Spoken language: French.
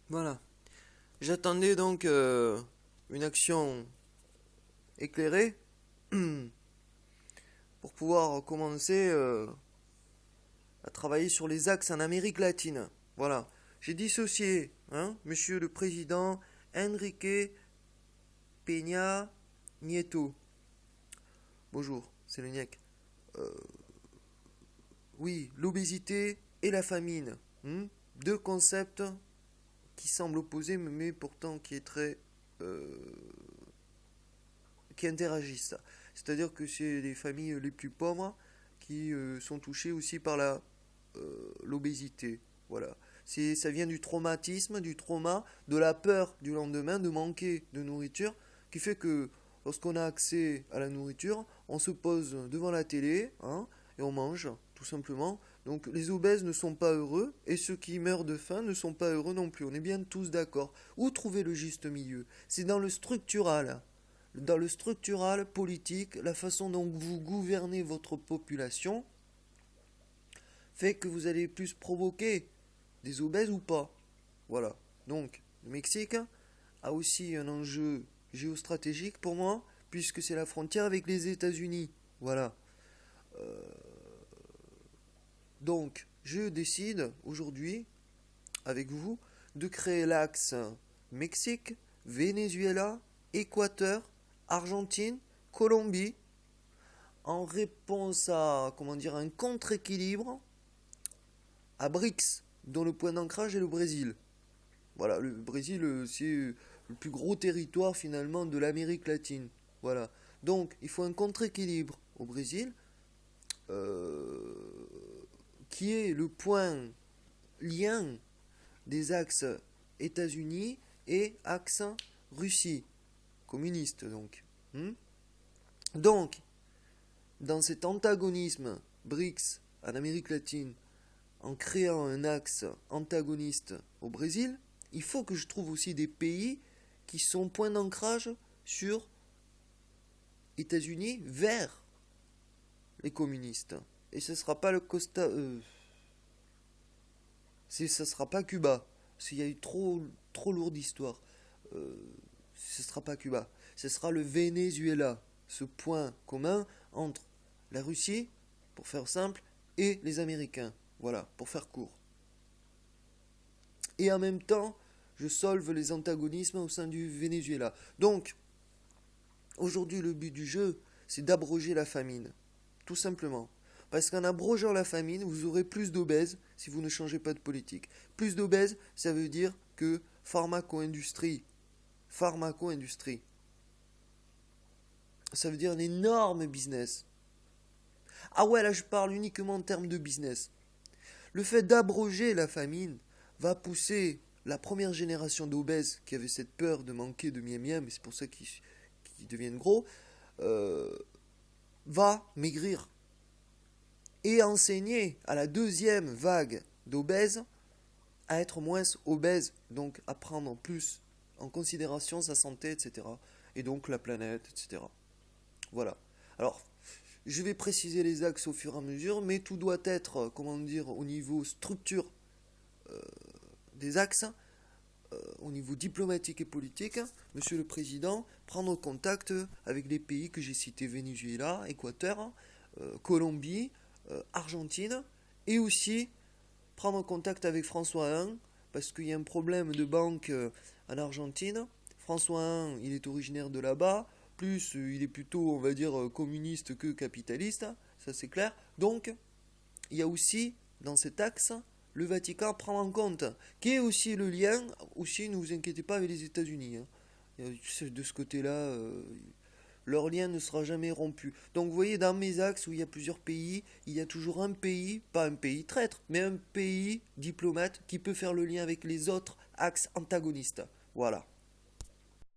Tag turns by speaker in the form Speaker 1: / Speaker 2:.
Speaker 1: Voilà. J'attendais donc une action éclairée pour pouvoir commencer à travailler sur les axes en Amérique latine. Voilà. J'ai dissocié, Monsieur le Président Enrique Peña Nieto. Bonjour, c'est le NIEC. Oui, l'obésité et la famine. Deux concepts qui semblent opposés, mais pourtant qui interagissent. C'est-à-dire que c'est les familles les plus pauvres qui sont touchées aussi par l'obésité. Voilà. Ça vient du traumatisme, du trauma, de la peur du lendemain de manquer de nourriture, qui fait que lorsqu'on a accès à la nourriture, on se pose devant la télé, et on mange, tout simplement. Donc les obèses ne sont pas heureux, et ceux qui meurent de faim ne sont pas heureux non plus. On est bien tous d'accord. Où trouver le juste milieu? C'est dans le structural. Dans le structural politique, la façon dont vous gouvernez votre population fait que vous allez plus provoquer des obèses ou pas. Voilà. Donc, le Mexique a aussi un enjeu géostratégique pour moi, puisque c'est la frontière avec les États-Unis. Voilà. Donc, je décide aujourd'hui, avec vous, de créer l'axe Mexique, Venezuela, Équateur, Argentine, Colombie, en réponse à, un contre-équilibre à BRICS, dont le point d'ancrage est le Brésil. Voilà, le Brésil, c'est le plus gros territoire finalement de l'Amérique latine. Voilà. Donc, il faut un contre-équilibre au Brésil, qui est le point lien des axes États-Unis et axe Russie, communiste donc. Donc, dans cet antagonisme BRICS en Amérique latine, en créant un axe antagoniste au Brésil, il faut que je trouve aussi des pays qui sont point d'ancrage sur États-Unis vers les communistes. Et ce ne sera pas le Costa... ce ne sera pas Cuba. Parce qu'il y a eu trop lourd d'histoire. Ce ne sera pas Cuba. Ce sera le Venezuela. Ce point commun entre la Russie, pour faire simple, et les Américains. Voilà, pour faire court. Et en même temps, je solve les antagonismes au sein du Venezuela. Donc, aujourd'hui, le but du jeu, c'est d'abroger la famine. Tout simplement. Parce qu'en abrogeant la famine, vous aurez plus d'obèses si vous ne changez pas de politique. Plus d'obèses, ça veut dire que pharmaco-industrie, ça veut dire un énorme business. Ah ouais, là je parle uniquement en termes de business. Le fait d'abroger la famine va pousser la première génération d'obèses qui avait cette peur de manquer de miam-miam, et c'est pour ça qu'ils deviennent gros, va maigrir. Et enseigner à la deuxième vague d'obèses à être moins obèse, donc à prendre plus en considération sa santé, etc. Et donc la planète, etc. Voilà. Alors, je vais préciser les axes au fur et à mesure, mais tout doit être, au niveau structure des axes, au niveau diplomatique et politique. Monsieur le Président, prendre contact avec les pays que j'ai cités, Venezuela, Équateur, Colombie, Argentine, et aussi prendre contact avec François I, parce qu'il y a un problème de banque en Argentine. François I, il est originaire de là-bas, plus il est plutôt, on va dire, communiste que capitaliste, ça c'est clair. Donc, il y a aussi, dans cet axe, le Vatican à prendre en compte, qui est aussi le lien, aussi, ne vous inquiétez pas, avec les États-Unis. De ce côté-là, leur lien ne sera jamais rompu. Donc vous voyez, dans mes axes où il y a plusieurs pays, il y a toujours un pays, pas un pays traître, mais un pays diplomate qui peut faire le lien avec les autres axes antagonistes. Voilà.